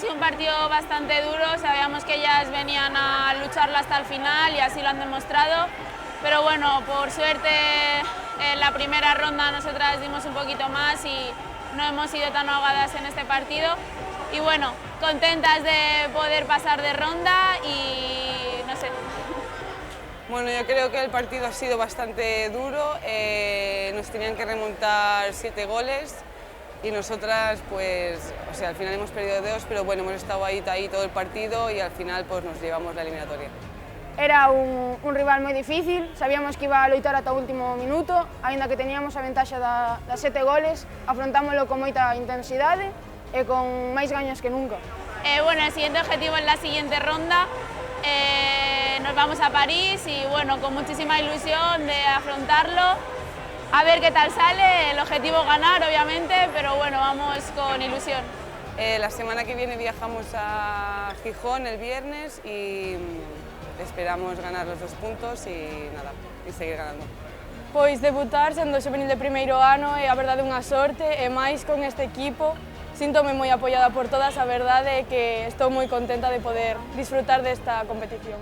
sido un partido bastante duro, sabíamos que ellas venían a lucharlo hasta el final y así lo han demostrado, pero bueno, por suerte en la primera ronda nosotras dimos un poquito más y no hemos sido tan ahogadas en este partido y bueno, contentas de poder pasar de ronda y no sé. Bueno, yo creo que el partido ha sido bastante duro, nos tenían que remontar 7 goles y nosotras pues, al final hemos perdido 2, pero bueno, hemos estado ahí todo el partido y al final pues nos llevamos la eliminatoria. Era un rival moi difícil, sabíamos que iba a loitar ata o último minuto, aínda que teníamos a ventaxa das 7 goles, afrontámoslo con moita intensidade e con máis gaños que nunca. Bueno, el siguiente objetivo en la siguiente ronda, nos vamos a París y bueno, con muchísima ilusión de afrontarlo, a ver qué tal sale, el objetivo es ganar obviamente, pero bueno, vamos con ilusión. La semana que viene viajamos a Gijón el viernes y esperamos ganar los 2 puntos y nada, y seguir ganando. Pois debutar sendo xuvenil de primeiro ano é a verdade unha sorte e máis con este equipo. Síntome moi apoiada por todas, a verdade é que estou moi contenta de poder disfrutar desta competición.